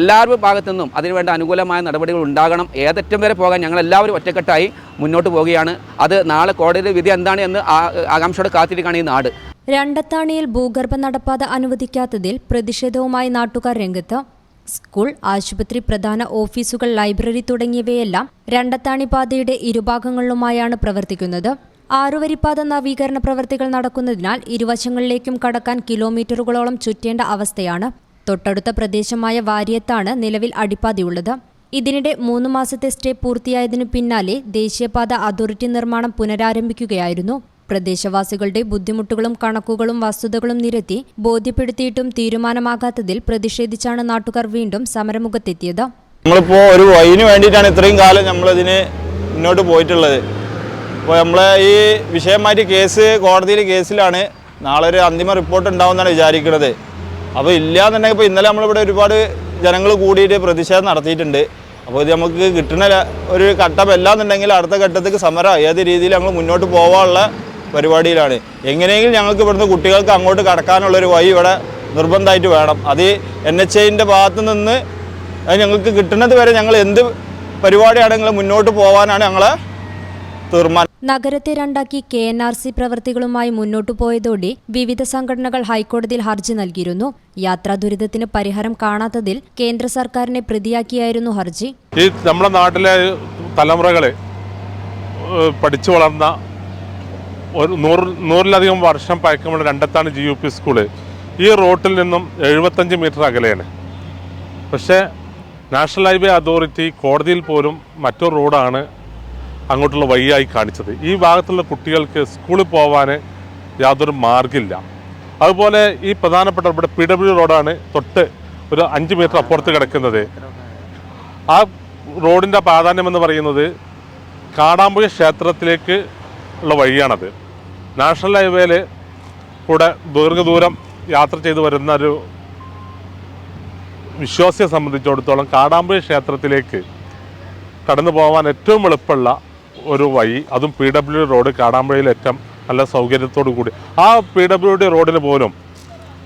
എല്ലാവരുടെ ഭാഗത്തു നിന്നും അതിനുവേണ്ട അനുകൂലമായ നടപടികൾ ഉണ്ടാകണം. ഏതറ്റം വരെ പോകാൻ ഞങ്ങളെല്ലാവരും ഒറ്റക്കെട്ടായി മുന്നോട്ട് പോവുകയാണ്. അത് നാളെ കോടതിയുടെ വിധി എന്താണ് എന്ന് ആകാംക്ഷയോടെ കാത്തിരിക്കുകയാണ് ഈ നാട്. രണ്ടത്താണിയിൽ ഭൂഗർഭ നടപ്പാത അനുവദിക്കാത്തതിൽ പ്രതിഷേധവുമായി നാട്ടുകാർ രംഗത്ത്. സ്കൂൾ, ആശുപത്രി, പ്രധാന ഓഫീസുകൾ, ലൈബ്രറി തുടങ്ങിയവയെല്ലാം രണ്ടത്താണി പാതയുടെ ഇരുഭാഗങ്ങളിലുമായാണ് പ്രവർത്തിക്കുന്നത്. 6 വരിപ്പാത നവീകരണ പ്രവൃത്തികൾ നടക്കുന്നതിനാൽ ഇരുവശങ്ങളിലേക്കും കടക്കാൻ കിലോമീറ്ററുകളോളം ചുറ്റേണ്ട അവസ്ഥയാണ്. തൊട്ടടുത്ത പ്രദേശമായ വാര്യത്താണ് നിലവിൽ അടിപ്പാതയുള്ളത്. ഇതിനിടെ 3 മാസത്തെ സ്റ്റേ പൂർത്തിയായതിനു പിന്നാലെ ദേശീയപാത അതോറിറ്റി നിർമ്മാണം പുനരാരംഭിക്കുകയായിരുന്നു. പ്രദേശവാസികളുടെ ബുദ്ധിമുട്ടുകളും കണക്കുകളും വസ്തുതകളും നിരത്തി ബോധ്യപ്പെടുത്തിയിട്ടും തീരുമാനമാകാത്തതിൽ പ്രതിഷേധിച്ചാണ് നാട്ടുകാർ വീണ്ടും സമരമുഖത്തെത്തിയത്. നമ്മളിപ്പോൾ ഒരു വഴിന് വേണ്ടിയിട്ടാണ് ഇത്രയും കാലം നമ്മളിതിന് മുന്നോട്ട് പോയിട്ടുള്ളത്. അപ്പോൾ നമ്മളെ ഈ വിഷയമായിട്ട് കോടതിയിൽ കേസിലാണ്. നാളെ ഒരു അന്തിമ റിപ്പോർട്ട് ഉണ്ടാവുമെന്നാണ് വിചാരിക്കുന്നത്. അപ്പോൾ ഇല്ലയെന്നുണ്ടെങ്കിൽ ഇപ്പോൾ ഇന്നലെ നമ്മളിവിടെ ഒരുപാട് ജനങ്ങൾ കൂടിയിട്ട് പ്രതിഷേധം നടത്തിയിട്ടുണ്ട്. അപ്പോൾ ഇത് നമുക്ക് കിട്ടുന്ന ഒരു ഘട്ടമല്ല എന്നുണ്ടെങ്കിൽ അടുത്ത ഘട്ടത്തേക്ക് സമരം ഏത് രീതിയിൽ ഞങ്ങൾ മുന്നോട്ട് പോകാനുള്ള പരിപാടിയിലാണ്. എങ്ങനെയെങ്കിലും ഞങ്ങൾക്ക് ഇവിടുന്ന് കുട്ടികൾക്ക് അങ്ങോട്ട് കടക്കാനുള്ളൊരു വഴി ഇവിടെ നിർബന്ധമായിട്ട് വേണം. അത് NHAൻ്റെ ഭാഗത്ത് നിന്ന് ഞങ്ങൾക്ക് കിട്ടുന്നത് വരെ ഞങ്ങൾ എന്ത് പരിപാടിയാണെങ്കിലും മുന്നോട്ട് പോകാനാണ് ഞങ്ങളെ തീർമാനം. നഗരത്തെ രണ്ടാക്കി KNRC പ്രവൃത്തികളുമായി മുന്നോട്ടു പോയതോടെ വിവിധ സംഘടനകൾ ഹൈക്കോടതിയിൽ ഹർജി നൽകിയിരുന്നു. യാത്രാ ദുരിതത്തിന് പരിഹാരം കാണാത്തതിൽ കേന്ദ്ര സർക്കാരിനെ പ്രതിയാക്കിയായിരുന്നു ഹർജി. ഈ നമ്മുടെ നാട്ടിലെ തലമുറകളെ പഠിച്ചു വളർന്ന ഒരു 100-ലധികം വർഷം പഴക്കമുള്ള രണ്ടത്താണി GUP സ്കൂള് ഈ റോട്ടിൽ നിന്നും 75 മീറ്റർ അകലെയാണ്. പക്ഷേ നാഷണൽ ഹൈവേ അതോറിറ്റി കോടതിയിൽ പോലും മറ്റൊരു റോഡാണ് അങ്ങോട്ടുള്ള വഴിയായി കാണിച്ചത്. ഈ ഭാഗത്തുള്ള കുട്ടികൾക്ക് സ്കൂളിൽ പോകാൻ യാതൊരു മാർഗ്ഗമില്ല. അതുപോലെ ഈ പ്രധാനപ്പെട്ട ഇവിടെ PW റോഡാണ് തൊട്ട് ഒരു 5 മീറ്റർ അപ്പുറത്ത് കിടക്കുന്നത്. ആ റോഡിൻ്റെ പ്രാധാന്യമെന്ന് പറയുന്നത് കാടാമ്പുഴ ക്ഷേത്രത്തിലേക്ക് ഉള്ള വഴിയാണത്. നാഷണൽ ഹൈവേയിൽ കൂടെ ദീർഘദൂരം യാത്ര ചെയ്തു വരുന്ന ഒരു വിശ്വാസിയെ സംബന്ധിച്ചിടത്തോളം കാടാമ്പുഴ ക്ഷേത്രത്തിലേക്ക് കടന്നു പോകാൻ ഏറ്റവും എളുപ്പമുള്ള ഒരു വഴി, അതും PW റോഡ് കാടാമ്പുഴയിൽ ഏറ്റവും നല്ല സൗകര്യത്തോടു കൂടി ആ PWD റോഡിന് പോലും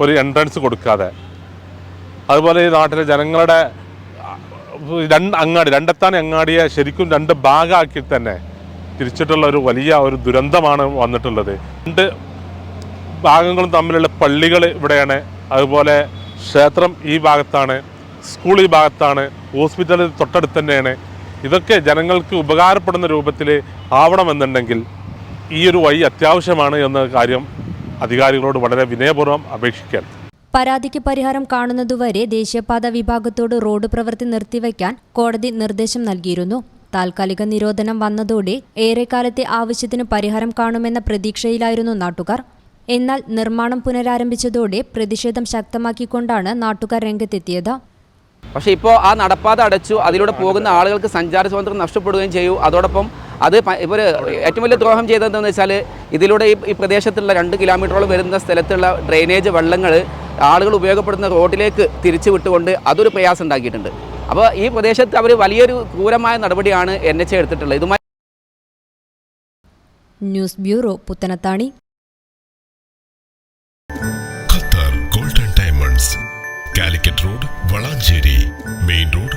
ഒരു എൻട്രൻസ് കൊടുക്കാതെ, അതുപോലെ ഈ നാട്ടിലെ ജനങ്ങളുടെ രണ്ടത്താണി അങ്ങാടിയെ ശരിക്കും 2 ഭാഗമാക്കി തന്നെ തിരിച്ചിട്ടുള്ള ഒരു വലിയ ഒരു ദുരന്തമാണ് വന്നിട്ടുള്ളത്. 2 ഭാഗങ്ങളും തമ്മിലുള്ള പള്ളികൾ ഇവിടെയാണ്, അതുപോലെ ക്ഷേത്രം ഈ ഭാഗത്താണ്, സ്കൂൾ ഈ ഭാഗത്താണ്, ഹോസ്പിറ്റൽ തൊട്ടടുത്ത് തന്നെയാണ്. ഇതൊക്കെ ജനങ്ങൾക്ക് ഉപകാരപ്പെടുന്ന രൂപത്തിൽ ആവണമെന്നുണ്ടെങ്കിൽ ഈ ഒരു വഴി അത്യാവശ്യമാണ് എന്ന കാര്യം അധികാരികളോട് വളരെ വിനയപൂർവ്വം അപേക്ഷിക്കാൻ. പരാതിക്ക് പരിഹാരം കാണുന്നതുവരെ ദേശീയപാത വിഭാഗത്തോട് റോഡ് പ്രവൃത്തി നിർത്തിവെക്കാൻ കോടതി നിർദ്ദേശം നൽകിയിരുന്നു. താൽക്കാലിക നിരോധനം വന്നതോടെ ഏറെക്കാലത്തെ ആവശ്യത്തിന് പരിഹാരം കാണുമെന്ന പ്രതീക്ഷയിലായിരുന്നു നാട്ടുകാർ. എന്നാൽ നിർമ്മാണം പുനരാരംഭിച്ചതോടെ പ്രതിഷേധം ശക്തമാക്കിക്കൊണ്ടാണ് നാട്ടുകാർ രംഗത്തെത്തിയത്. പക്ഷേ ഇപ്പോൾ ആ നടപ്പാത അടച്ചു, അതിലൂടെ പോകുന്ന ആളുകൾക്ക് സഞ്ചാര സ്വാതന്ത്ര്യം നഷ്ടപ്പെടുകയും ചെയ്യും. അതോടൊപ്പം അത് ഇവർ ഏറ്റവും വലിയ ദ്രോഹം ചെയ്തതെന്ന് വെച്ചാൽ ഇതിലൂടെ ഈ പ്രദേശത്തുള്ള 2 കിലോമീറ്ററോളം വരുന്ന സ്ഥലത്തുള്ള ഡ്രെയിനേജ് വെള്ളങ്ങൾ ആളുകൾ ഉപയോഗപ്പെടുന്ന റോഡിലേക്ക് തിരിച്ചു വിട്ടുകൊണ്ട് അതൊരു പ്രയാസം ഉണ്ടാക്കിയിട്ടുണ്ട്. അപ്പോൾ ഈ പ്രദേശത്ത് അവർ വലിയൊരു ക്രൂരമായ നടപടിയാണ് NHA എടുത്തിട്ടുള്ളത്. ഇതുമായി news bureau, Puthanathani. Qatar golden diamonds, Calicut road, Valanchery main road.